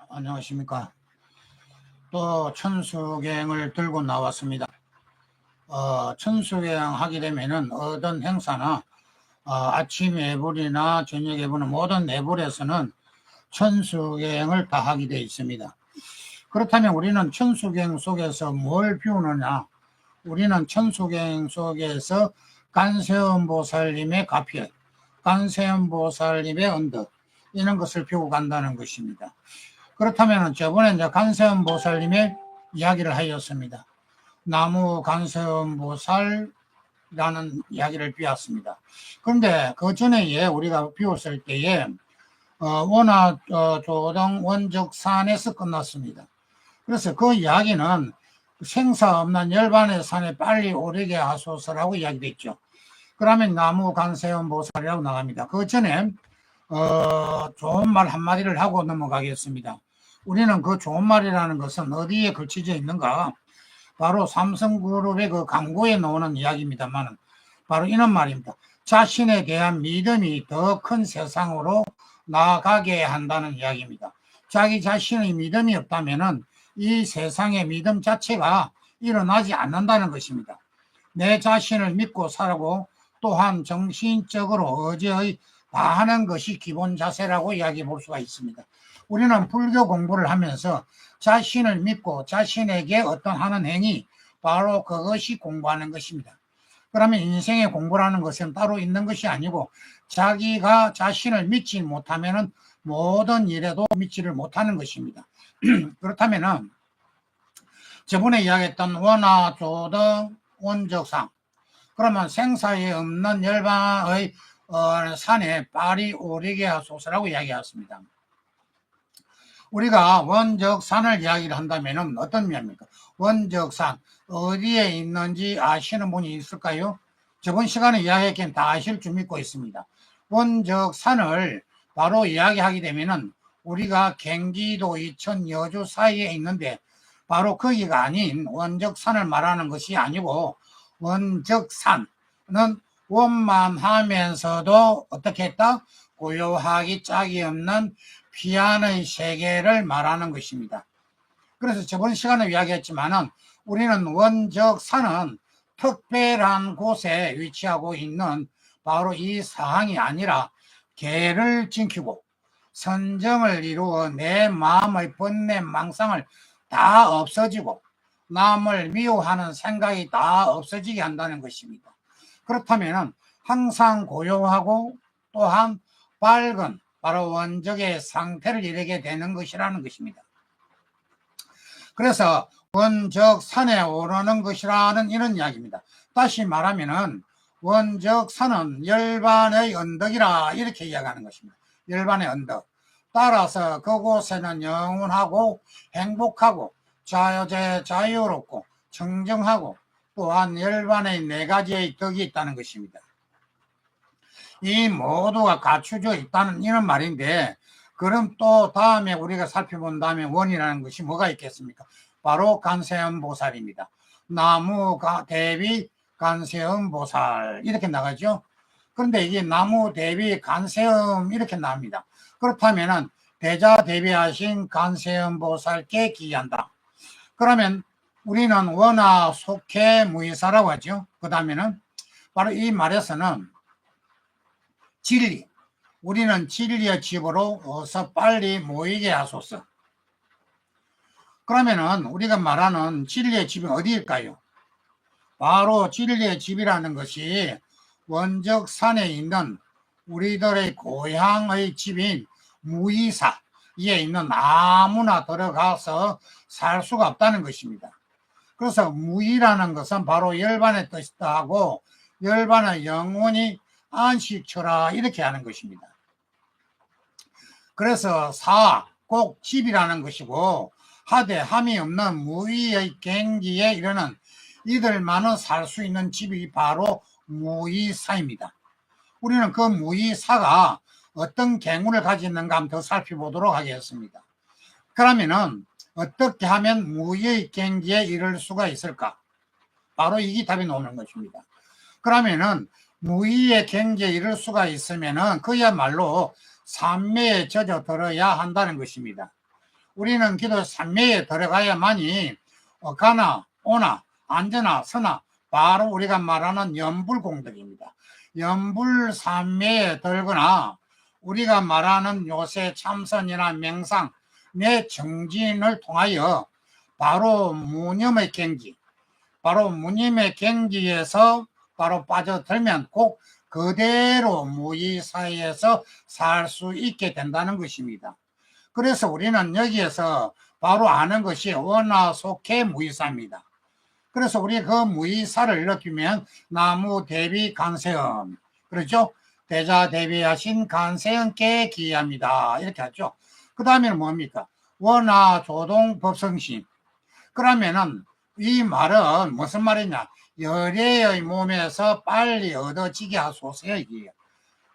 안녕하십니까. 또 천수경을 들고 나왔습니다. 천수경 하게 되면은 어떤 행사나 아침 예불이나 저녁 예불은 모든 예불에서는 천수경을 다 하게 되어 있습니다. 그렇다면 우리는 천수경 속에서 뭘 배우느냐? 우리는 천수경 속에서 관세음보살님의 가피, 관세음보살님의 언덕, 이런 것을 배우고 간다는 것입니다. 그렇다면 저번에 이제 관세음보살님의 이야기를 하였습니다. 나무 관세음보살이라는 이야기를 배웠습니다. 그런데 그 전에 우리가 배웠을 때에 원화 조동 원적산에서 끝났습니다. 그래서 그 이야기는 생사 없는 열반의 산에 빨리 오르게 하소서라고 이야기됐죠. 그러면 나무 관세음보살이라고 나갑니다. 그 전에 좋은 말 한마디를 하고 넘어가겠습니다. 우리는 그 좋은 말이라는 것은 어디에 걸쳐져 있는가? 바로 삼성그룹의 그 광고에 나오는 이야기입니다만 바로 이런 말입니다. 자신에 대한 믿음이 더 큰 세상으로 나아가게 한다는 이야기입니다. 자기 자신의 믿음이 없다면은 이 세상의 믿음 자체가 일어나지 않는다는 것입니다. 내 자신을 믿고 살고 또한 정신적으로 의지의 다하는 것이 기본 자세라고 이야기해 볼 수가 있습니다. 우리는 불교 공부를 하면서 자신을 믿고 자신에게 어떤 하는 행위, 바로 그것이 공부하는 것입니다. 그러면 인생의 공부라는 것은 따로 있는 것이 아니고 자기가 자신을 믿지 못하면 모든 일에도 믿지를 못하는 것입니다. 그렇다면 저번에 이야기했던 원화, 조등, 원적상, 그러면 생사에 없는 열반의 산에 빨리 오르게 하소서라고 이야기했습니다. 우리가 원적산을 이야기를 한다면 어떤 의미입니까? 원적산 어디에 있는지 아시는 분이 있을까요? 저번 시간에 이야기했기엔 다 아실 줄 믿고 있습니다. 원적산을 바로 이야기하게 되면은 우리가 경기도 이천 여주 사이에 있는데 바로 거기가 아닌 원적산을 말하는 것이 아니고 원적산은 원만하면서도 어떻게 했다? 고요하기 짝이 없는 피안의 세계를 말하는 것입니다. 그래서 저번 시간에 이야기했지만은 우리는 원적산은 특별한 곳에 위치하고 있는 바로 이 사항이 아니라 계를 지키고 선정을 이루어 내 마음의 번뇌 망상을 다 없어지고 남을 미워하는 생각이 다 없어지게 한다는 것입니다. 그렇다면 항상 고요하고 또한 밝은 바로 원적의 상태를 이르게 되는 것이라는 것입니다. 그래서 원적 산에 오르는 것이라는 이런 이야기입니다. 다시 말하면은 원적 산은 열반의 언덕이라 이렇게 이야기하는 것입니다. 열반의 언덕. 따라서 그곳에는 영원하고 행복하고 자유롭고 청정하고 또한 열반의 네 가지의 덕이 있다는 것입니다. 이 모두가 갖추져 있다는 이런 말인데, 그럼 또 다음에 우리가 살펴본다면 원이라는 것이 뭐가 있겠습니까? 바로 관세음보살입니다. 나무 대비 관세음보살 이렇게 나가죠. 그런데 이게 나무 대비 관세음 이렇게 나옵니다. 그렇다면은 대자 대비하신 관세음보살께 기한다. 그러면 우리는 원하 속해 무이사라고 하죠. 그 다음에는 바로 이 말에서는 진리, 우리는 진리의 집으로 어서 빨리 모이게 하소서. 그러면은 우리가 말하는 진리의 집이 어디일까요? 바로 진리의 집이라는 것이 원적산에 있는 우리들의 고향의 집인 무이사에 있는 아무나 들어가서 살 수가 없다는 것입니다. 그래서 무이라는 것은 바로 열반의 뜻이다 하고 열반의 영혼이 안식처라 이렇게 하는 것입니다. 그래서 꼭 집이라는 것이고 하되 함이 없는 무의의 경지에 이르는 이들만은 살 수 있는 집이 바로 무의사입니다. 우리는 그 무의사가 어떤 경운을 가지는가 한번 더 살펴보도록 하겠습니다. 그러면은 어떻게 하면 무의의 경지에 이를 수가 있을까? 바로 이게 답이 나오는 것입니다. 그러면은 무의의 경지에 이를 수가 있으면은 그야말로 산매에 젖어 들어야 한다는 것입니다. 우리는 기도 산매에 들어가야만이 가나 오나 앉으나 서나 바로 우리가 말하는 연불공덕입니다. 연불산매에 들거나 우리가 말하는 요새 참선이나 명상 내 정진을 통하여 바로 무념의 경지, 바로 무념의 경지에서 바로 빠져들면 꼭 그대로 무의사에서 살 수 있게 된다는 것입니다. 그래서 우리는 여기에서 바로 아는 것이 원화속해 무의사입니다. 그래서 우리 그 무의사를 느끼면 나무 대비 간세음, 그렇죠? 대자 대비하신 간세음께 기합니다. 이렇게 하죠. 그 다음에는 뭡니까? 원화 조동 법성심. 그러면은 이 말은 무슨 말이냐? 열애의 몸에서 빨리 얻어지게 하소서 얘기예요.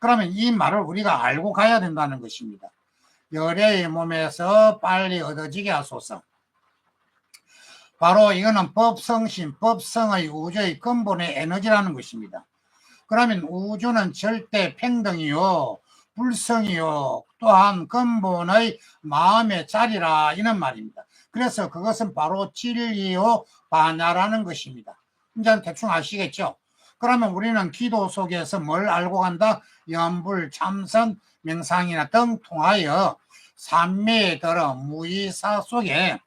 그러면 이 말을 우리가 알고 가야 된다는 것입니다. 열애의 몸에서 빨리 얻어지게 하소서. 바로 이거는 법성심, 법성의 우주의 근본의 에너지라는 것입니다. 그러면 우주는 절대 평등이요, 불성이요, 또한 근본의 마음의 자리라 이런 말입니다. 그래서 그것은 바로 진리요 반야라는 것입니다. 이제 대충 아시겠죠? 그러면 우리는 기도 속에서 뭘 알고 간다? 연불, 참선, 명상이나 등 통하여 산매에 들어 무의사 속에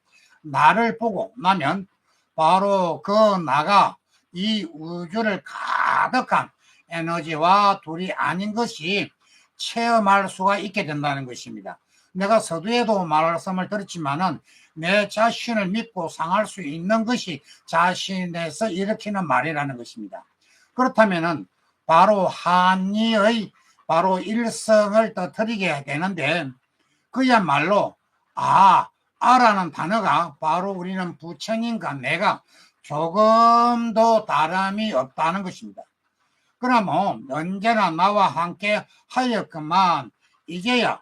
나를 보고 나면 바로 그 나가 이 우주를 가득한 에너지와 둘이 아닌 것이 체험할 수가 있게 된다는 것입니다. 내가 서두에도 말씀을 드렸지만은 내 자신을 믿고 상할 수 있는 것이 자신에서 일으키는 말이라는 것입니다. 그렇다면은 바로 한의의 바로 일성을 터뜨리게 되는데 그야말로 아라는 단어가 바로 우리는 부처님과 내가 조금도 다름이 없다는 것입니다. 그러면 언제나 나와 함께 하였건만 이제야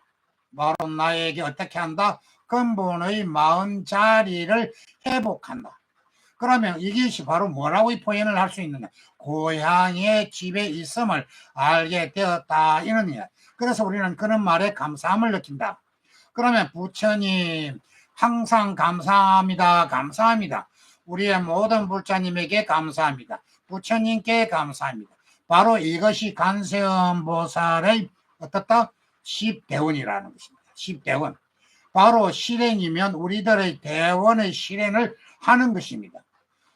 바로 나에게 어떻게 한다? 근본의 마음 자리를 회복한다. 그러면 이것이 바로 뭐라고 표현을 할 수 있느냐? 고향의 집에 있음을 알게 되었다 이런 이야. 그래서 우리는 그런 말에 감사함을 느낀다. 그러면 부처님 항상 감사합니다. 감사합니다. 우리의 모든 불자님에게 감사합니다. 부처님께 감사합니다. 바로 이것이 관세음보살의 어떻다? 십대원이라는 것입니다. 십대원. 바로 실행이면 우리들의 대원의 실행을 하는 것입니다.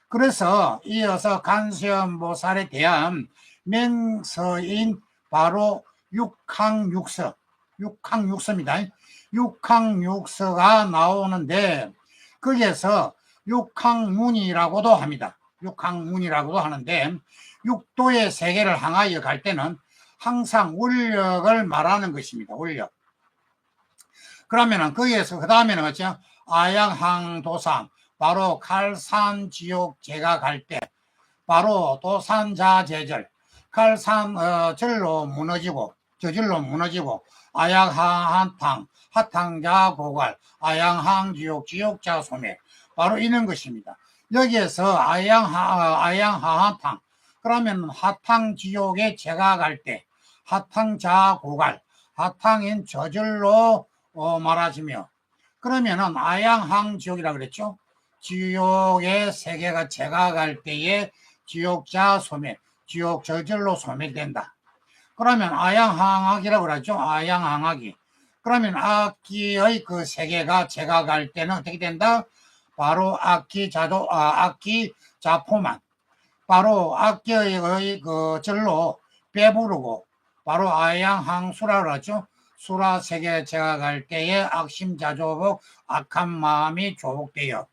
그래서 이어서 관세음보살에 대한 명서인 바로 육항육서, 육항육서입니다. 육항육서가 나오는데 거기에서 육항문이라고도 합니다. 육항문이라고도 하는데 육도의 세계를 향하여 갈 때는 항상 원력을 말하는 것입니다. 원력. 그러면은 거기에서 그 다음에는 뭐죠? 아양항도산, 바로 칼산지옥 제가 갈 때 바로 도산자제절, 칼산 절로 무너지고 저절로 무너지고 아양항한탕, 하탕자 고갈, 아양항지옥, 지옥자 소멸, 바로 이런 것입니다. 여기에서 아양하한탕, 그러면 하탕지옥에 제가 갈 때 하탕자 고갈, 하탕인 저절로 말하시며, 그러면은 아양항지옥이라 그랬죠. 지옥의 세계가 제가 갈 때에 지옥자 소멸, 지옥 저절로 소멸된다. 그러면 아양항악이라고 그러죠. 아양항악이. 그러면 악기의 그 세계가 제가 갈 때는 어떻게 된다? 바로 악기 자포만. 바로 악기의 그 절로 배부르고, 바로 아양항수라 그러죠. 수라 세계 제가 갈 때에 악심자조복, 악한 마음이 조복되어.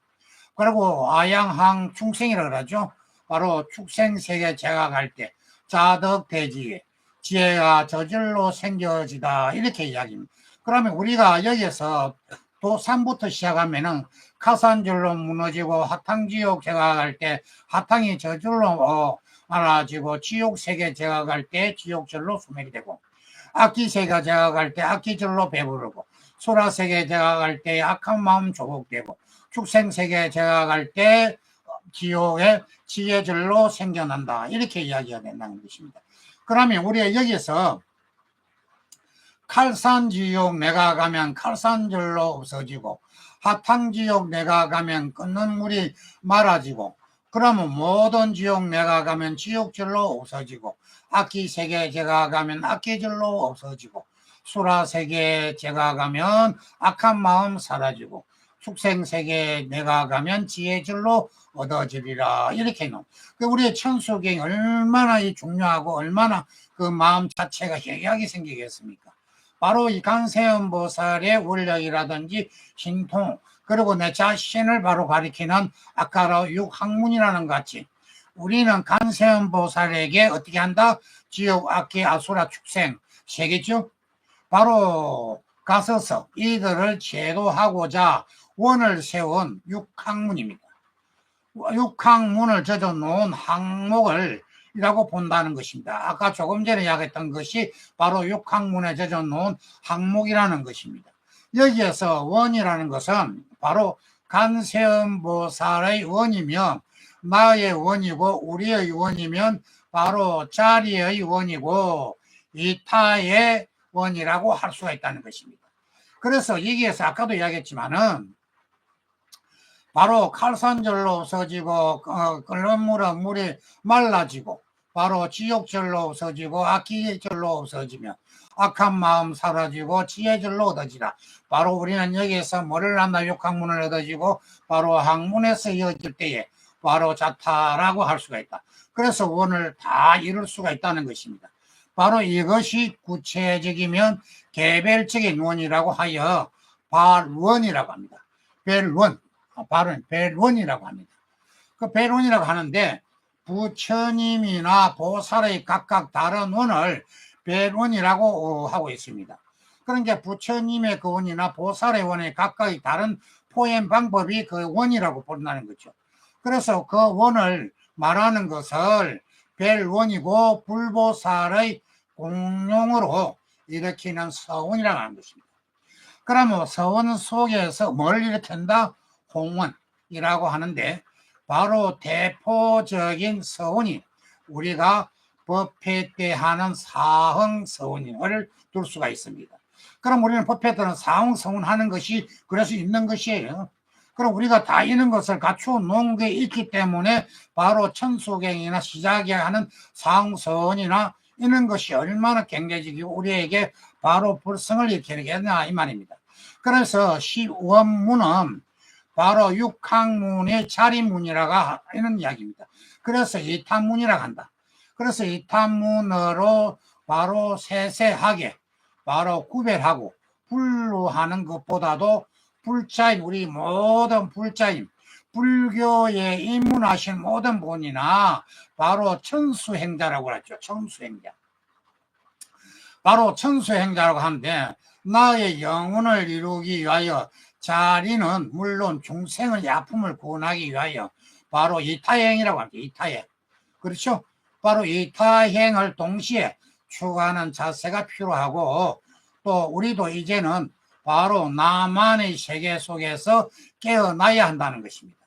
그리고 아양항 충생이라 그러죠. 바로 축생세계 제가 갈 때 자덕대지, 지혜가 저절로 생겨지다 이렇게 이야기합니다. 그러면 우리가 여기서 도산부터 시작하면은 카산절로 무너지고 하탕지옥 제가 갈 때 하탕이 저절로 말아지고 지옥세계 제가 갈 때 지옥절로 소멸이 되고 악기세계 제가 갈 때 악기절로 배부르고 소라세계 제가 갈 때 악한 마음 조복되고 축생세계 제가 갈 때 지옥의 지혜절로 생겨난다 이렇게 이야기가 된다는 것입니다. 그러면 우리가 여기서 칼산지옥 내가 가면 칼산절로 없어지고, 하탕지옥 내가 가면 끓는 물이 말아지고, 그러면 모든 지옥 내가 가면 지옥절로 없어지고, 악기세계 제가 가면 악기절로 없어지고, 수라세계 제가 가면 악한 마음 사라지고, 축생세계 내가 가면 지혜절로 얻어지리라. 이렇게 놓은. 우리의 천수경이 얼마나 중요하고 얼마나 그 마음 자체가 해이하게 생기겠습니까? 바로 이 관세음보살의 원력이라든지 신통, 그리고 내 자신을 바로 가리키는 아까 육학문이라는 것 같이 우리는 관세음보살에게 어떻게 한다? 지옥, 악기, 아수라, 축생 세 개죠. 바로 가서서 이들을 제도하고자 원을 세운 육학문입니다. 육학문을 젖어 놓은 항목을 이라고 본다는 것입니다. 아까 조금 전에 이야기했던 것이 바로 육학문에 젖어 놓은 항목이라는 것입니다. 여기에서 원이라는 것은 바로 관세음보살의 원이며 나의 원이고 우리의 원이면 바로 자리의 원이고 이타의 원이라고 할 수가 있다는 것입니다. 그래서 여기에서 아까도 이야기했지만은 바로 칼산절로 없어지고 끓는 물이 말라지고 바로 지옥절로 없어지고 악기절로 없어지며 악한 마음 사라지고 지혜절로 얻어지라. 바로 우리는 여기에서 뭐를 만나 육학문을 얻어지고 바로 학문에서 이어질 때에 바로 자타라고 할 수가 있다. 그래서 원을 다 이룰 수가 있다는 것입니다. 바로 이것이 구체적이면 개별적인 원이라고 하여 발원이라고 합니다. 벨원, 발원, 벨원이라고 합니다. 그 벨원이라고 하는데 부처님이나 보살의 각각 다른 원을 벨원이라고 하고 있습니다. 그러니까 부처님의 그 원이나 보살의 원의 각각의 다른 표현 방법이 그 원이라고 본다는 거죠. 그래서 그 원을 말하는 것을 벨원이고 불보살의 공용으로 일으키는 서원이라고 하는 것입니다. 그러면 서원 속에서 뭘 일으킨다? 홍원이라고 하는데 바로 대표적인 서원이 우리가 법회 때 하는 사흥서원을 둘 수가 있습니다. 그럼 우리는 법회 때는 사흥서원 하는 것이 그래서 있는 것이에요. 그럼 우리가 다 이런 것을 갖추어 놓은 게 있기 때문에 바로 천수경이나 시작에 하는 사흥서원이나 이런 것이 얼마나 경제적이고 우리에게 바로 불성을 일으키겠냐 이 말입니다. 그래서 시원문은 바로 육학문의 자리문이라고 하는 이야기입니다. 그래서 이탄문이라고 한다. 그래서 이탄문으로 바로 세세하게 바로 구별하고 분류하는 것보다도 불자임, 우리 모든 불자임, 불교에 입문하신 모든 분이나 바로 천수행자라고 하죠. 천수행자. 바로 천수행자라고 하는데 나의 영혼을 이루기 위하여 자리는 물론 중생의 아픔을 구원하기 위하여 바로 이타행이라고 합니다. 이타행. 그렇죠? 바로 이타행을 동시에 추구하는 자세가 필요하고 또 우리도 이제는 바로 나만의 세계 속에서 깨어나야 한다는 것입니다.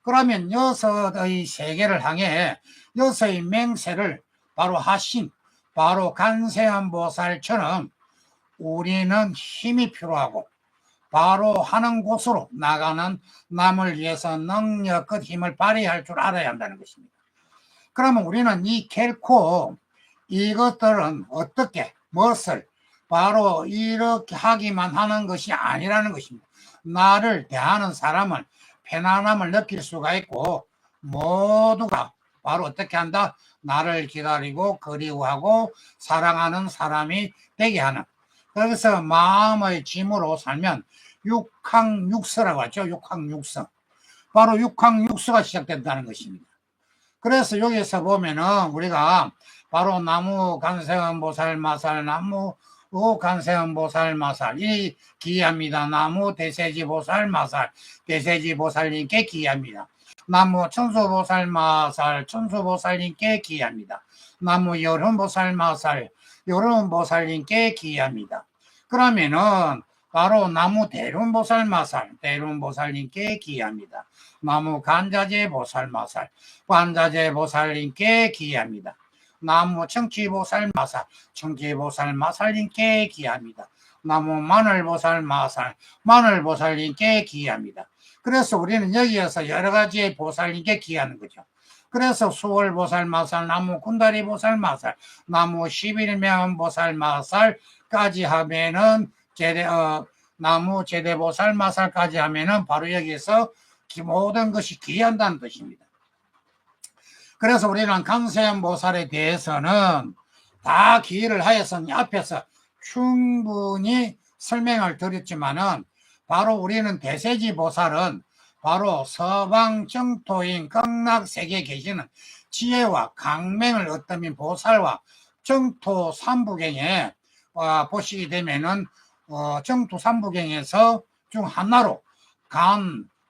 그러면 여섯의 세계를 향해 여섯의 맹세를 바로 하신 바로 관세음보살처럼 우리는 힘이 필요하고 바로 하는 곳으로 나가는 남을 위해서 능력껏 힘을 발휘할 줄 알아야 한다는 것입니다. 그러면 우리는 이 결코 이것들은 어떻게 무엇을 바로 이렇게 하기만 하는 것이 아니라는 것입니다. 나를 대하는 사람은 편안함을 느낄 수가 있고 모두가 바로 어떻게 한다? 나를 기다리고 그리워하고 사랑하는 사람이 되게 하는. 그래서 마음의 짐으로 살면 육항육서라고 하죠. 육항육서. 바로 육항육서가 시작된다는 것입니다. 그래서 여기서 보면은 우리가 바로 나무 관세음보살 마살, 나무 관세음보살 마살 이 기합니다. 나무 대세지보살 마살, 대세지보살님께 기합니다. 나무 천수보살 마살, 천수보살님께 기합니다. 나무 여름보살 마살, 여름보살님께 기합니다. 그러면은 바로 나무 대륜보살 마살, 대륜보살님께 기합니다. 나무 간자재 보살 마살, 관자재 보살님께 기합니다. 나무 청취보살 마살, 청취보살 마살님께 기합니다. 나무 마늘보살 마살, 마늘보살님께 기합니다. 그래서 우리는 여기에서 여러 가지의 보살님께 기하는 거죠. 그래서 수월보살 마살, 나무 군다리보살 마살, 나무 11명보살 마살까지 하면은 나무 제대보살 마살까지 하면은 바로 여기서 모든 것이 기한다는 뜻입니다. 그래서 우리는 강세음보살에 대해서는 다 기를 하여서 앞에서 충분히 설명을 드렸지만은 바로 우리는 대세지보살은 바로 서방 정토인 극락세계에 계시는 지혜와 강맹을 얻으면 보살과 정토 삼부경에 보시게 되면은 정토 삼부경에서 중 하나로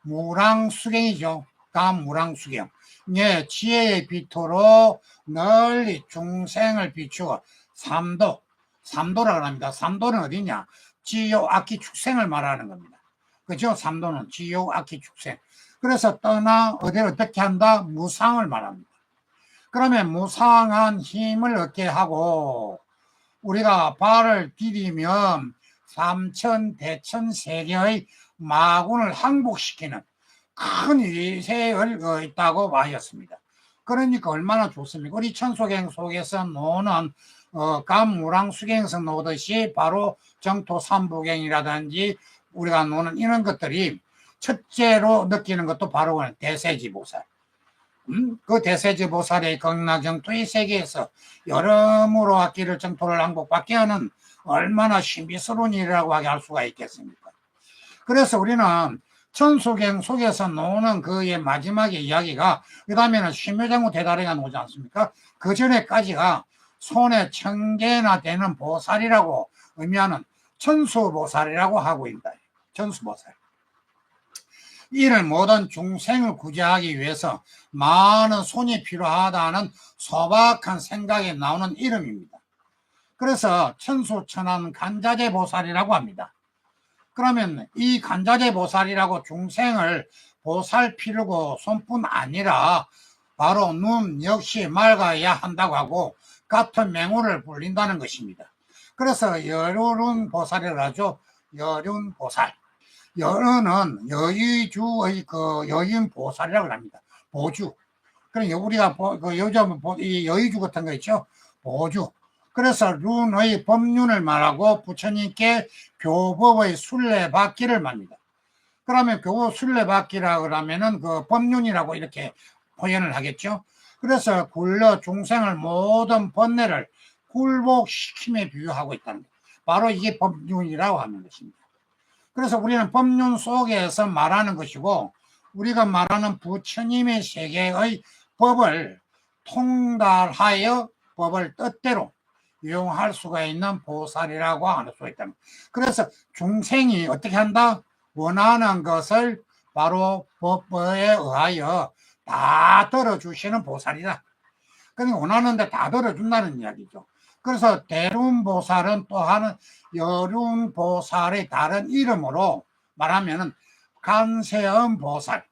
감무랑수경이죠. 감무랑수경. 예, 지혜의 빛으로 널리 중생을 비추어 삼도라고 합니다. 삼도는 어디냐? 지요, 악기, 축생을 말하는 겁니다. 그죠? 삼도는 지요, 악기, 축생. 그래서 어떻게 한다? 무상을 말합니다. 그러면 무상한 힘을 얻게 하고 우리가 발을 디디면 삼천, 대천, 세계의 마군을 항복시키는 큰 위세가 있다고 하였습니다. 그러니까 얼마나 좋습니까? 우리 천수경 속에서 노는 감무랑수경에서 노듯이 바로 정토 삼부경이라든지 우리가 노는 이런 것들이 첫째로 느끼는 것도 바로 대세지보살. 그 대세지보살의 극락정토의 세계에서 여러모로 악기를 정토를 항복받게 하는 얼마나 신비스러운 일이라고 하게 할 수가 있겠습니까? 그래서 우리는 천수경 속에서 나오는 그의 마지막의 이야기가 그 다음에는 심묘장구 대다리가 나오지 않습니까? 그 전에까지가 손에 1000개나 되는 보살이라고 의미하는 천수보살이라고 하고 있다. 천수보살. 이를 모든 중생을 구제하기 위해서 많은 손이 필요하다는 소박한 생각에 나오는 이름입니다. 그래서 천수천안 간자재 보살이라고 합니다. 그러면 이 간자재 보살이라고 중생을 보살피려고 손뿐 아니라 바로 눈 역시 맑아야 한다고 하고 같은 명호를 불린다는 것입니다. 그래서 여륜 보살이라고 하죠. 여륜 보살. 여륜은 여의주의 여인 보살이라고 합니다. 보주. 그러니까 우리가 요즘 이 여의주 같은 거 있죠. 보주. 그래서 륜의 법륜을 말하고 부처님께 교법의 순례받기를 말합니다. 그러면 교법 순례받기라 그러면은 그 법륜이라고 이렇게 표현을 하겠죠. 그래서 굴러 중생을 모든 번뇌를 굴복시킴에 비유하고 있다는 것. 바로 이게 법륜이라고 하는 것입니다. 그래서 우리는 법륜 속에서 말하는 것이고 우리가 말하는 부처님의 세계의 법을 통달하여 법을 뜻대로 이용할 수가 있는 보살이라고 할 수 있다. 그래서 중생이 어떻게 한다? 원하는 것을 바로 법에 의하여 다 들어주시는 보살이다. 그러니까 원하는데 다 들어준다는 이야기죠. 그래서 대륜보살은 또한 여륜보살의 다른 이름으로 말하면은 간세음보살.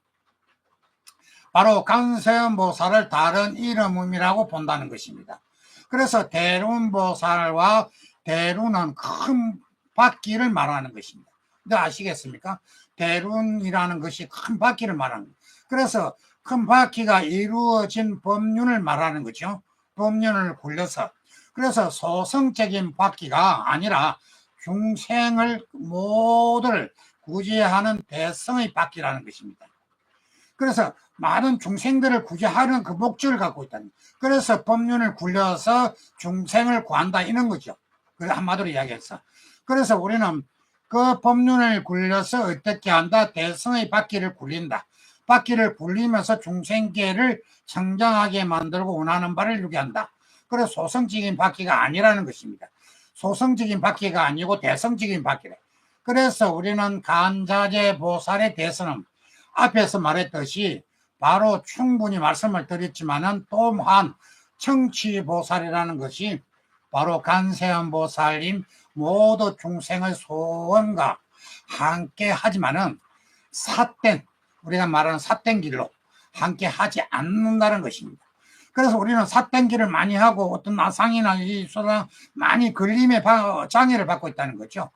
바로 간세음보살을 다른 이름이라고 본다는 것입니다. 그래서 대륜보살과 대륜은 큰 바퀴를 말하는 것입니다. 근데 아시겠습니까? 대륜이라는 것이 큰 바퀴를 말하는 거예요. 그래서 큰 바퀴가 이루어진 법륜을 말하는 거죠. 법륜을 굴려서. 그래서 소성적인 바퀴가 아니라 중생을 모두를 구제하는 대성의 바퀴라는 것입니다. 그래서 많은 중생들을 구제하는 그 목적을 갖고 있다는 거예요. 그래서 법륜을 굴려서 중생을 구한다 이런 거죠. 그래 한마디로 이야기해서. 그래서 우리는 그 법륜을 굴려서 어떻게 한다? 대성의 바퀴를 굴린다. 바퀴를 굴리면서 중생계를 성장하게 만들고 원하는 바를 이루게 한다. 그래서 소성적인 바퀴가 아니라는 것입니다. 소성적인 바퀴가 아니고 대성적인 바퀴래. 그래서 우리는 간자재 보살에 대해서는 앞에서 말했듯이 바로 충분히 말씀을 드렸지만은 또한 청취보살이라는 것이 바로 간세음보살님 모두 중생의 소원과 함께 하지만은 우리가 말하는 삿된 길로 함께 하지 않는다는 것입니다. 그래서 우리는 삿땡기를 많이 하고 어떤 나상이나 이 소상 많이 걸림의 장애를 받고 있다는 거죠.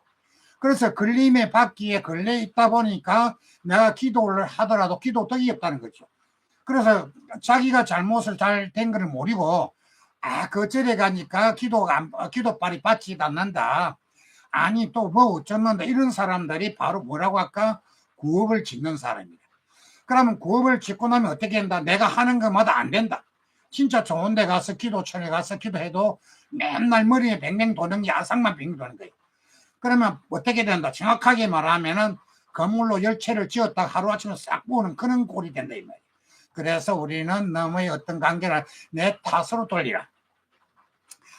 그래서 걸림에 받기에 걸려 있다 보니까 내가 기도를 하더라도 기도덕이 없다는 거죠. 그래서 자기가 잘못을 잘 된 것을 모르고 그 절에 가니까 기도빨이 받지 않는다. 아니 또 뭐 어쩌는데 이런 사람들이 바로 뭐라고 할까? 구업을 짓는 사람이다. 그러면 구업을 짓고 나면 어떻게 된다? 내가 하는 것마다 안 된다. 진짜 좋은 데 가서 기도촌에 가서 기도해도 맨날 머리에 뱅뱅 도는 게 아상만 뱅뱅 도는 거예요. 그러면 어떻게 된다? 정확하게 말하면은 건물로 열채를 지었다 하루아침에 싹 부으는 그런 꼴이 된다 이 말이에요. 그래서 우리는 너의 어떤 관계를 내 탓으로 돌리라.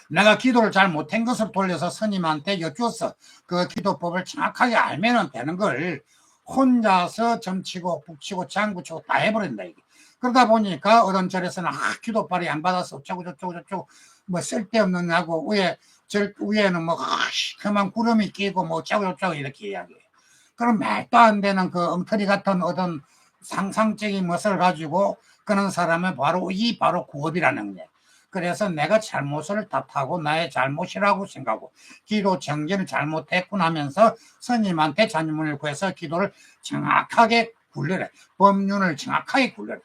내가 기도를 잘 못한 것을 돌려서 스님한테 여쭈어서 그 기도법을 정확하게 알면 되는 걸 혼자서 점치고 북치고 장구치고 다 해버린다 이게. 그러다 보니까 어떤 절에서는 기도빨이 안 받아서 어쩌고 저쩌고 뭐 쓸데없는 하고 위에는 뭐 그만 구름이 끼고 뭐 어쩌고 저쩌고 이렇게 이야기해요. 그럼 말도 안 되는 그 엉터리 같은 어떤 상상적인 것을 가지고 그런 사람은 바로 구업이라는 거예요. 그래서 내가 잘못을 탓하고 나의 잘못이라고 생각하고 기도 정진을 잘못했구나 하면서 스님한테 자문을 구해서 기도를 정확하게 굴려라. 법륜을 정확하게 굴려라.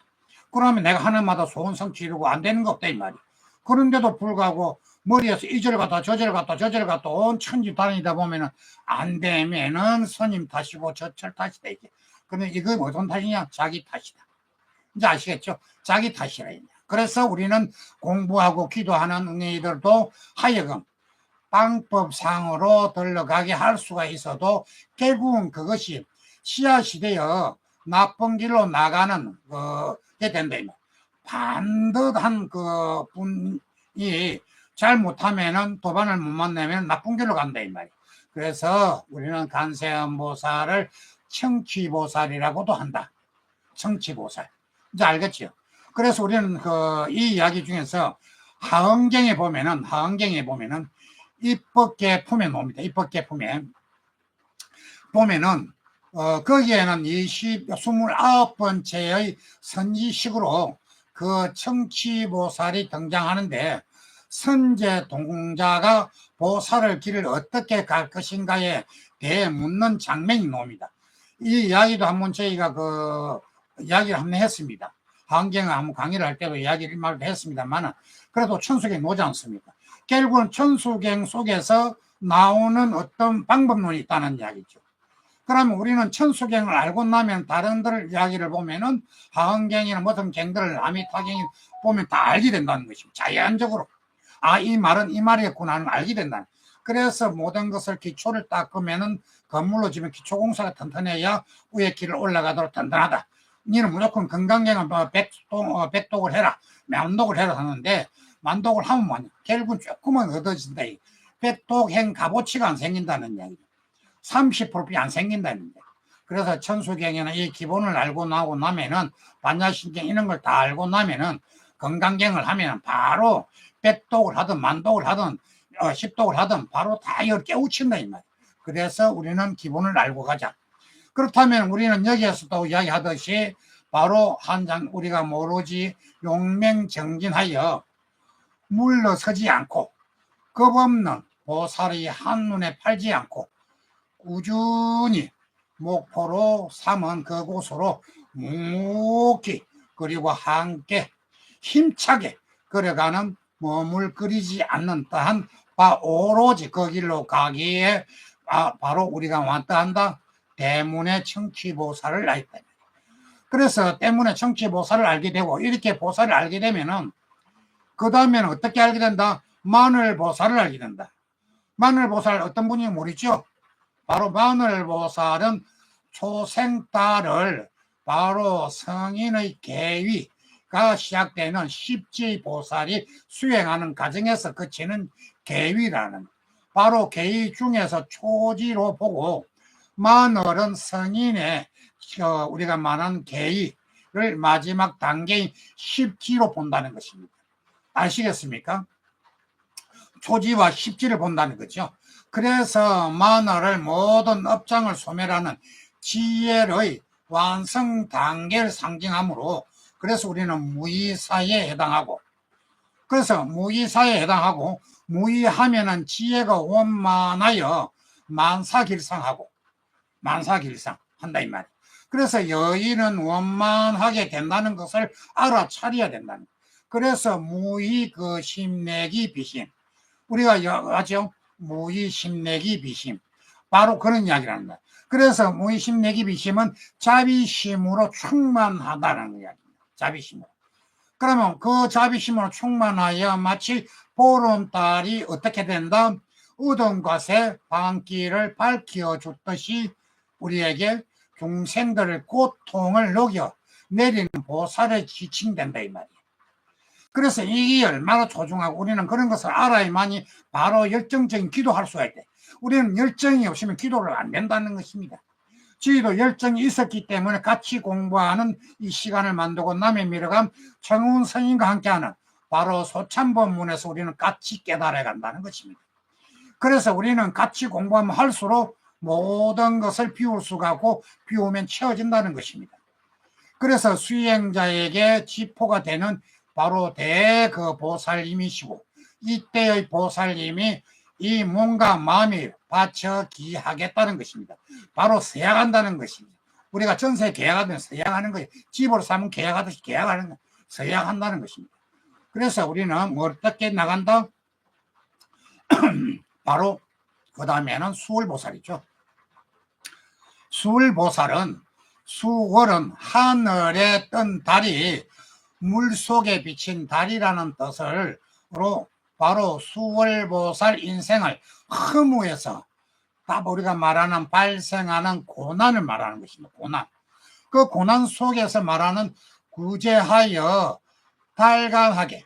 그러면 내가 하나마다 소원성 지르고 안 되는 거 없다 이 말이야. 그런데도 불구하고 머리에서 이 절 갔다 저 절 갔다 저 절 갔다 온 천지 다니다 보면은 안 되면은 스님 탓이고 저 절 탓이다 이게. 근데 이거 어떤 탓이냐? 자기 탓이다. 이제 아시겠죠? 자기 탓이라. 그래서 우리는 공부하고 기도하는 이들도 하여금 방법상으로 들러가게 할 수가 있어도 결국은 그것이 씨앗이 되어 나쁜 길로 나가는 게 된다. 반듯한 그 분이 잘못하면은 도반을 못 만나면 나쁜 길로 간다 이 말이야. 그래서 우리는 관세음보살을 청취보살이라고도 한다. 청취보살. 이제 알겠죠? 그래서 우리는 이 이야기 중에서 하은경에 보면은 입법계품에 나옵니다. 입법계품에 보면은 거기에는 29번째의 선지식으로 그 청취보살이 등장하는데 선제 동자가 보살의 길을 어떻게 갈 것인가에 대해 묻는 장면이 나옵니다. 이 이야기도 한번 저희가 이야기를 한번 했습니다. 환경을 한번 강의를 할 때도 이야기를 말도 했습니다만 그래도 천수경 오지 않습니까? 결국은 천수경 속에서 나오는 어떤 방법론이 있다는 이야기죠. 그러면 우리는 천수경을 알고 나면 다른들 이야기를 보면은 하은경이나 무슨 경들을 아미타경이 보면 다 알게 된다는 것입니다. 자연적으로 이 말은 이 말이겠구나 하는 알게 된다. 그래서 모든 것을 기초를 닦으면은 건물로 지면 기초공사가 튼튼해야 위에 길을 올라가도록 튼튼하다. 니는 무조건 건강경은 백독을 해라, 만독을 해라 하는데 만독을 하면 뭐냐? 결국은 조금은 얻어진다. 백독행 값어치가 안 생긴다는 이야기죠. 30%이 안 생긴다는 거예요. 그래서 천수경에는 이 기본을 알고 나고 나면은 반야신경 이런 걸 다 알고 나면은 건강경을 하면은 바로 백독을 하든 만독을 하든 십독을 하든 바로 다 이걸 깨우친다 이 말이에요. 그래서 우리는 기본을 알고 가자. 그렇다면 우리는 여기에서도 이야기하듯이 바로 한장 우리가 모르지 용맹정진하여 물러서지 않고 겁없는 보살의 한눈에 팔지 않고 꾸준히 목표로 삼은 그곳으로 묵묵히 그리고 함께 힘차게 걸어가는 머물거리지 않는 따한 오로지 그 길로 가기에 바로 우리가 왔다 한다. 때문에 청취보살을 알다. 그래서 때문에 청취보살을 알게 되고 이렇게 보살을 알게 되면은 그 다음에는 어떻게 알게 된다? 마늘보살을 알게 된다. 마늘보살 어떤 분이 모르죠? 바로 마늘보살은 초생달을 바로 성인의 계위가 시작되는 십지보살이 수행하는 과정에서 그치는 계위라는 바로 계위 중에서 초지로 보고 마늘은 성인의 우리가 말하는 계위를 마지막 단계인 십지로 본다는 것입니다. 아시겠습니까? 초지와 십지를 본다는 거죠. 그래서 마늘을 모든 업장을 소멸하는 지혜의 완성 단계를 상징하므로 그래서 우리는 무의사에 해당하고 그래서 무의사에 해당하고, 무의하면은 지혜가 원만하여 만사길상하고, 만사길상 한다 이 말이에요. 그래서 여인은 원만하게 된다는 것을 알아차려야 된다는 거예요. 그래서 무의 그 심내기 비심, 우리가 아죠, 무의 심내기 비심, 바로 그런 이야기를 한다. 그래서 무의 심내기 비심은 자비심으로 충만하다는 이야기입니다. 자비심으로. 그러면 그 자비심으로 충만하여 마치 보름달이 어떻게 된다? 어두운 곳에 방길을 밝혀 줬듯이 우리에게 중생들의 고통을 녹여 내리는 보살의 지칭된다 이 말이에요. 그래서 이게 얼마나 소중하고 우리는 그런 것을 알아야만이 바로 열정적인 기도할 수가 있대. 우리는 열정이 없으면 기도를 안 된다는 것입니다. 저희도 열정이 있었기 때문에 같이 공부하는 이 시간을 만들고 남의 미래감 청운 스님과 함께하는 바로 소참법문에서 우리는 같이 깨달아 간다는 것입니다. 그래서 우리는 같이 공부하면 할수록 모든 것을 비울 수가 없고 비우면 채워진다는 것입니다. 그래서 수행자에게 지포가 되는 바로 그 보살님이시고, 이때의 보살님이 이 몸과 마음이 바쳐 기하겠다는 것입니다. 바로 서약한다는 것입니다. 우리가 전세 계약하면 서약하는 거예요. 집으로 사면 계약하듯이 계약하는 거, 서약한다는 것입니다. 그래서 우리는 뭐 어떻게 나간다? 바로 그 다음에는 수월보살이죠. 수월보살은, 수월은 하늘에 뜬 달이 물속에 비친 달이라는 뜻으로 바로 수월보살 인생을 허무해서 다 우리가 말하는 발생하는 고난을 말하는 것입니다. 고난. 그 고난 속에서 말하는 구제하여 달강하게,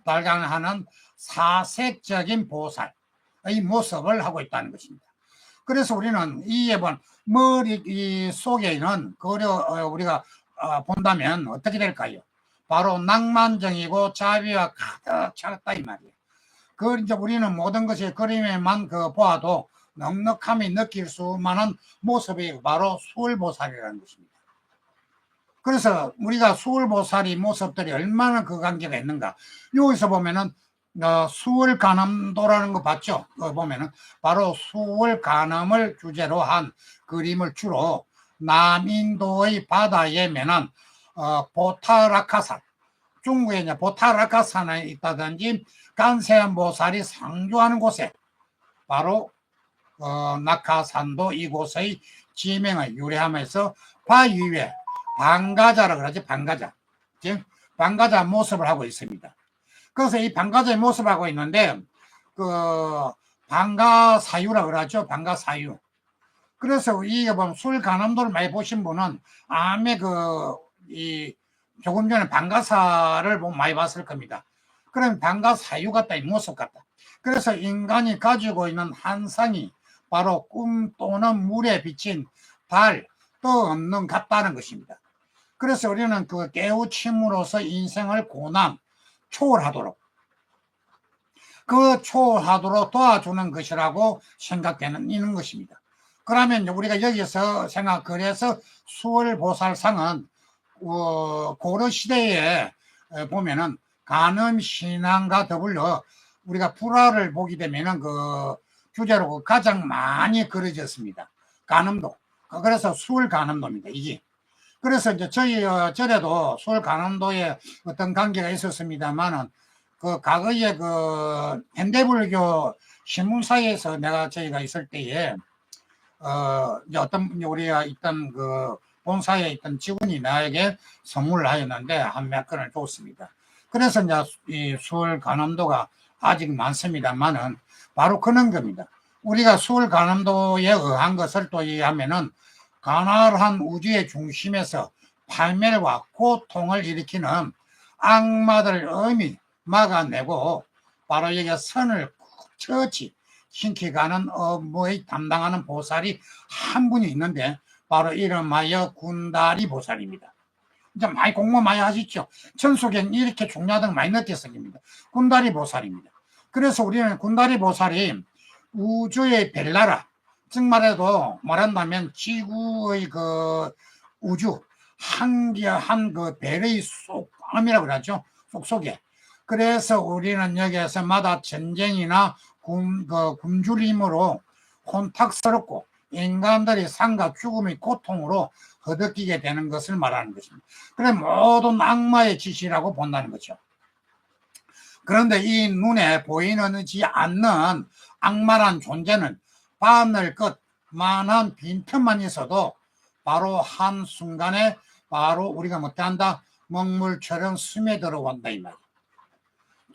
달강하는 사색적인 보살의 모습을 하고 있다는 것입니다. 그래서 우리는 이 머리 속에 있는 우리가 본다면 어떻게 될까요? 바로 낭만적이고 자비와 가득 차갔다 이 말이에요. 이제 우리는 모든 것이 그림에만 보아도 넉넉함이 느낄 수만한 모습이 바로 수월보살이라는 것입니다. 그래서 우리가 수월보살이 모습들이 얼마나 그 관계가 있는가. 여기서 보면은 수월간암도라는 거 봤죠? 보면은 바로 수월간암을 주제로 한 그림을 주로 남인도의 바다에 면한 보타라카산, 중국에 이제 보타라카산에 있다든지 간세음보살이 상주하는 곳에 바로 낙하산도 이곳의 지명을 유래하면서 바위에 방가자라 그러지, 방가자. 즉 방가자 모습을 하고 있습니다. 그래서 이 방가자의 모습을 하고 있는데 방가사유라 그러죠. 방가사유. 그래서 이게 보면 술간암도를 많이 보신 분은 암에 조금 전에 방가사를 많이 봤을 겁니다. 그럼 방가사유 같다, 이 모습 같다. 그래서 인간이 가지고 있는 한상이 바로 꿈 또는 물에 비친 달, 또 없는 같다는 것입니다. 그래서 우리는 깨우침으로써 인생을 고난, 초월하도록, 초월하도록 도와주는 것이라고 생각되는 것입니다. 그러면 우리가 여기서 그래서 수월보살상은 고려시대에 보면은 간음신앙과 더불어 우리가 불화를 보게 되면은 주제로 가장 많이 그려졌습니다. 간음도. 그래서 수월간음도입니다, 이게. 그래서 이제 저희 절에도 수월간음도에 어떤 관계가 있었습니다만은 과거에 현대불교 신문사에서 저희가 있을 때에 이제 우리가 있던 본사에 있던 직원이 나에게 선물을 하였는데 한 몇 건을 줬습니다. 그래서 이제 이 수월간암도가 아직 많습니다만은 바로 그런 겁니다. 우리가 수월간암도에 의한 것을 또 이해하면은 가난한 우주의 중심에서 팔멸과 고통을 일으키는 악마들을 엄히 막아내고 바로 여기에 선을 처치 신키가는 업무에 담당하는 보살이 한 분이 있는데 바로 이름하여 군다리 보살입니다. 이제 많이 공부 많이 하시죠. 천수경 이렇게 중요하다는 거 많이 느꼈습니다. 군다리 보살입니다. 그래서 우리는 군다리 보살이 우주의 별나라, 즉 말해도 말한다면 지구의 우주 한 별의 속암이라고 그러죠. 속속에 그래서 우리는 여기에서마다 전쟁이나 굶주림으로 혼탁스럽고 인간들이 삶과 죽음의 고통으로 허덕이게 되는 것을 말하는 것입니다. 그래 모든 악마의 짓이라고 본다는 거죠. 그런데 이 눈에 보이지 않는 악마란 존재는 바늘 끝만한 빈틈만 있어도 바로 한순간에 바로 우리가 못한다 먹물처럼 스며들어온다 이 말이에요.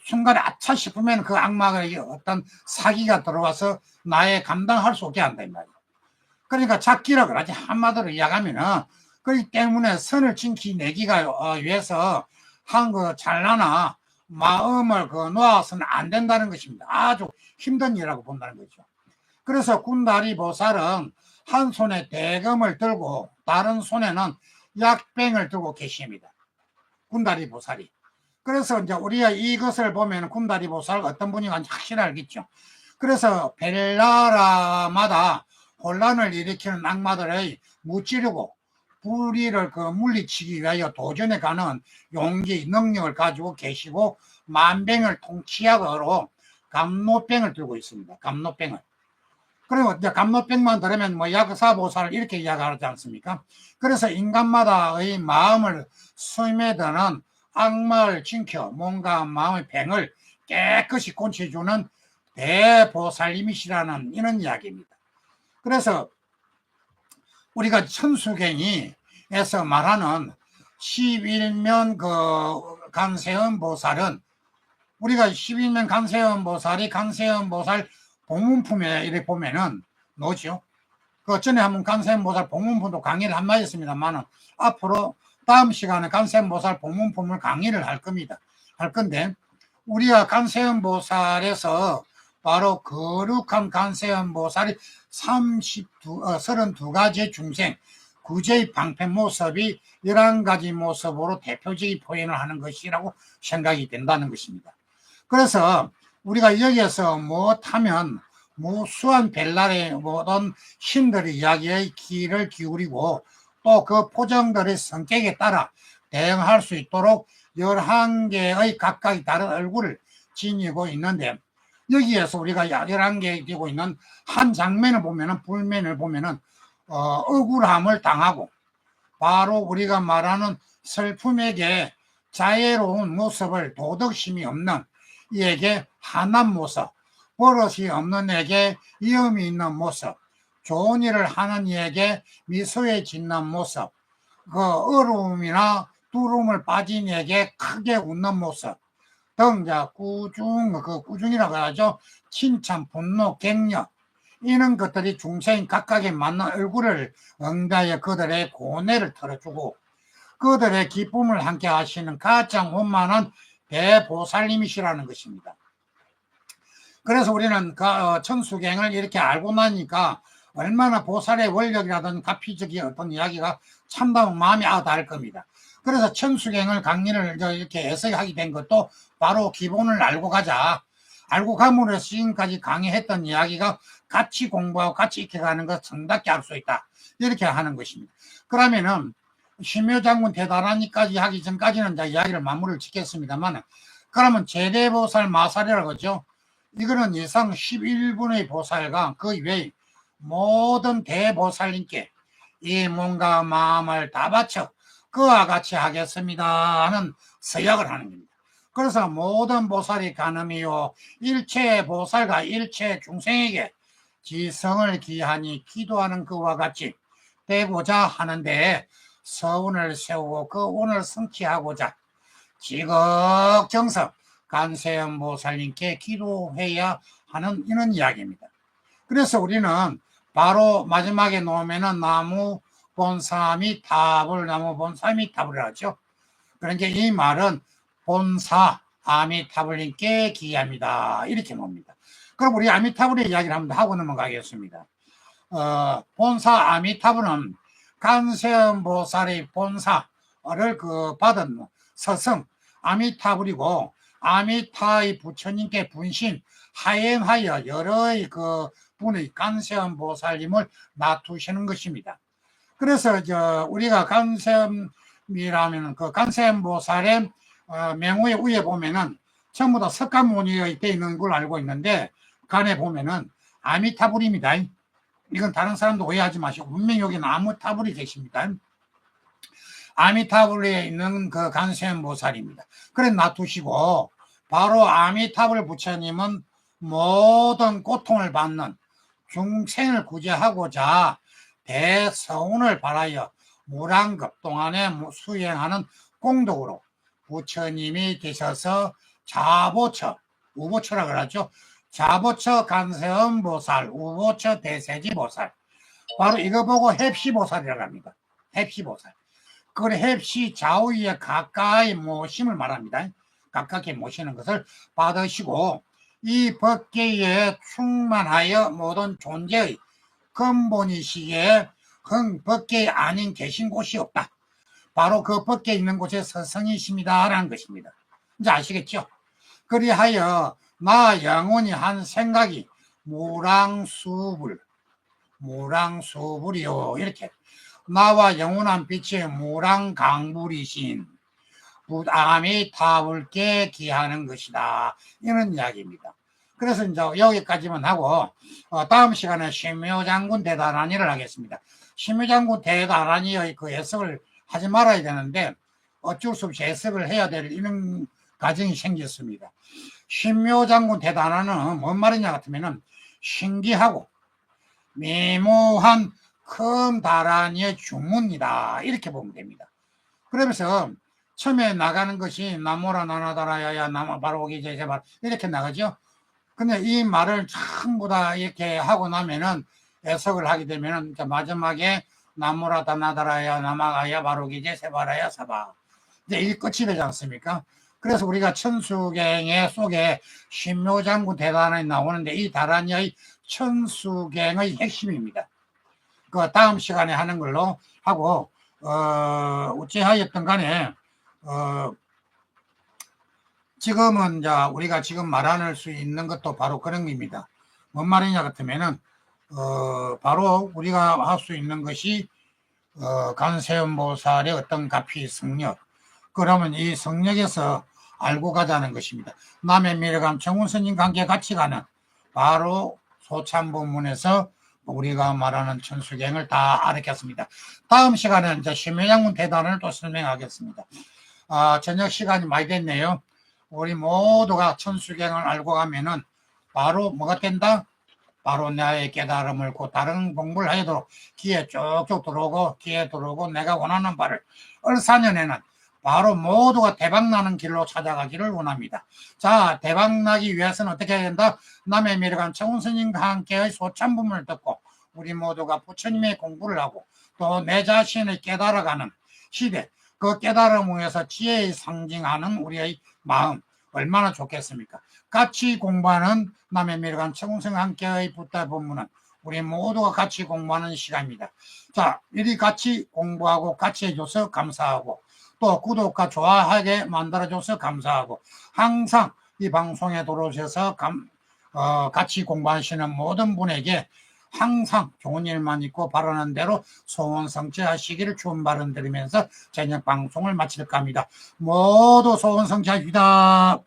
순간에 아차 싶으면 그 악마가 어떤 사기가 들어와서 나의 감당할 수 없게 한다 이 말이에요. 그러니까 잡기라 그러지 한마디로 이야기하면은 그렇기 때문에 선을 지키내기가 위해서 한 그 잘나나 마음을 놓아서는 안 된다는 것입니다. 아주 힘든 일이라고 본다는 거죠. 그래서 군다리 보살은 한 손에 대금을 들고 다른 손에는 약병을 들고 계십니다. 군다리 보살이. 그래서 이제 우리가 이것을 보면 군다리 보살 어떤 분인지 확실히 알겠죠. 그래서 벨나라마다 혼란을 일으키는 악마들의 무찌르고 불의를 물리치기 위하여 도전해 가는 용기, 능력을 가지고 계시고 만병을 통치약으로 감노병을 들고 있습니다. 감노병을. 그리고 이제 감노병만 들으면 뭐 약사보살 이렇게 이야기하지 않습니까? 그래서 인간마다의 마음을 스며드는 악마를 지켜 뭔가 마음의 병을 깨끗이 고쳐주는 대보살님이시라는 이런 이야기입니다. 그래서 우리가 천수경이에서 말하는 11면 간세음 보살은 우리가 11면 간세음 보살이 간세음 보살 복문품에 이렇게 보면은 뭐죠? 그 전에 한번 간세음 보살 복문품도 강의를 한번 했습니다만은 앞으로 다음 시간에 간세음 보살 복문품을 강의를 할 겁니다. 할 건데 우리가 간세음 보살에서 바로 거룩한 간세음 보살이 32가지 중생 구제의 방패 모습이 11가지 모습으로 대표적인 표현을 하는 것이라고 생각이 된다는 것입니다. 그래서 우리가 여기에서 못하면 무수한 벨날의 모든 신들의 이야기에 귀를 기울이고 또 그 포정들의 성격에 따라 대응할 수 있도록 11개의 각각의 다른 얼굴을 지니고 있는데 여기에서 우리가 11개 지고 있는 한 장면을 보면은 불면을 보면은 억울함을 당하고 바로 우리가 말하는 슬픔에게 자애로운 모습을 도덕심이 없는 이에게 한한 모습, 버릇이 없는 이에게 위험이 있는 모습, 좋은 일을 하는 이에게 미소에 짓는 모습, 그 어려움이나 두려움을 빠진 이에게 크게 웃는 모습 등 꾸중이라고 하죠. 칭찬, 분노, 격려 이런 것들이 중생인 각각에 맞는 얼굴을 응대하여 그들의 고뇌를 털어주고 그들의 기쁨을 함께 하시는 가장 원만한 대보살님이시라는 것입니다. 그래서 우리는 천수경을 이렇게 알고 나니까 얼마나 보살의 원력이라든 가피적인 어떤 이야기가 참다운 마음이 닿을 겁니다. 그래서 천수경을 강의를 이렇게 해석하게 된 것도 바로 기본을 알고 가자. 알고 감으로 지금까지 강의했던 이야기가 같이 공부하고 같이 익혀가는 것 정답게 할 수 있다. 이렇게 하는 것입니다. 그러면은 심효장군 대단하니까지 하기 전까지는 이제 이야기를 마무리를 짓겠습니다만 그러면 제대보살 마살이라고 하죠. 이거는 예상 11분의 보살과 그 외에 모든 대보살님께 이 몸과 마음을 다 바쳐 그와 같이 하겠습니다 하는 서약을 하는 겁니다. 그래서 모든 보살이 가늠이요 일체 보살과 일체 중생에게 지성을 기하니 기도하는 그와 같이 되고자 하는데 서운을 세우고 그 운을 성취하고자 지극정성 간세음 보살님께 기도해야 하는 이런 이야기입니다. 그래서 우리는 바로 마지막에 놓으면은 나무 본사미 탑을 나무 본사미 탑을 하죠. 그러니까 이 말은 본사 아미타불님께 기합니다. 이렇게 봅니다. 그럼 우리 아미타불의 이야기를 한번 하고 넘어가겠습니다. 본사 아미타불은 간세음 보살의 본사를 받은 서성 아미타불이고 아미타의 부처님께 분신 하행하여 여러의 분의 간세음 보살님을 놔두시는 것입니다. 그래서 우리가 간세음이라면 간세음 보살의 명호의 위에 보면은 전부 다 석가모니에 돼 있는 걸 알고 있는데 간에 보면은 아미타불입니다. 이건 다른 사람도 오해하지 마시고 분명히 여기는 아미타불이 계십니다. 아미타불에 있는 그 관세음보살입니다. 그래 놔두시고 바로 아미타불 부처님은 모든 고통을 받는 중생을 구제하고자 대서운을 발하여 무량겁동안에 수행하는 공덕으로 부처님이 계셔서 자보처, 우보처라 그러죠. 자보처 관세음보살, 우보처 대세지보살. 바로 이거 보고 heb시보살이라고 합니다. heb시보살. 그걸 heb시 좌우에 가까이 모심을 말합니다. 가깝게 모시는 것을 받으시고 이 법계에 충만하여 모든 존재의 근본이시기에 법계 아닌 계신 곳이 없다. 바로 그 법계에 있는 곳에 서성이십니다 라는 것입니다. 이제 아시겠죠? 그리하여 나 영원히 한 생각이 무랑수불이요 이렇게 나와 영원한 빛의 무랑강불이신 아미타불께 기하는 것이다. 이런 이야기입니다. 그래서 이제 여기까지만 하고 다음 시간에 신묘장군 대단한이를 하겠습니다. 신묘장군 대단한이의 그 해석을 하지 말아야 되는데 어쩔 수 없이 해석을 해야 될 이런 과정이 생겼습니다. 신묘장군 대단한은 뭔 말이냐 같으면은 신기하고 미모한 큰 다란이의 주문이다. 이렇게 보면 됩니다. 그러면서 처음에 나가는 것이 나모라 나나다라야야 나마 바로오기 제발 이렇게 나가죠. 근데 이 말을 전부 다 이렇게 하고 나면은 해석을 하게 되면은 마지막에 나모라 다나다라야 나마가야 바로오기 제세바라야 사바 이제 이 끝이 되지 않습니까? 그래서 우리가 천수경의 속에 신묘장군 대단한이 나오는데 이 다란이의 천수경의 핵심입니다. 그 다음 시간에 하는 걸로 하고 어찌하였든 간에 지금은 이제 우리가 지금 말할 수 있는 것도 바로 그런 겁니다. 뭔 말이냐 같으면은 바로 우리가 할 수 있는 것이 관세음보살의 어떤 가피 성력. 그러면 이 성력에서 알고 가자는 것입니다. 남의 미래감 정운스님 관계 같이 가는 바로 소참본문에서 우리가 말하는 천수경을 다 알았겠습니다. 다음 시간에는 이제 신묘장군 대단을 또 설명하겠습니다. 저녁 시간이 많이 됐네요. 우리 모두가 천수경을 알고 가면은 바로 뭐가 된다? 바로 나의 깨달음을 곧 다른 공부를 해도 귀에 쭉쭉 들어오고 귀에 들어오고 내가 원하는 바를 을사년에는 바로 모두가 대박나는 길로 찾아가기를 원합니다. 자, 대박나기 위해서는 어떻게 해야 된다? 남의 미래관 청운스님과 함께의 소참부문을 듣고 우리 모두가 부처님의 공부를 하고 또 내 자신을 깨달아가는 시대, 그 깨달음을 위해서 지혜의 상징하는 우리의 마음 얼마나 좋겠습니까? 같이 공부하는 남의 미래관 청운스님과 함께의 부다 본문은 우리 모두가 같이 공부하는 시간입니다. 자, 이리 같이 공부하고 같이 해줘서 감사하고 또 구독과 좋아하게 만들어줘서 감사하고 항상 이 방송에 들어오셔서 같이 공부하시는 모든 분에게 항상 좋은 일만 있고 바라는 대로 소원 성취하시기를 축원드리면서 저녁 방송을 마칠까 합니다. 모두 소원 성취하시다.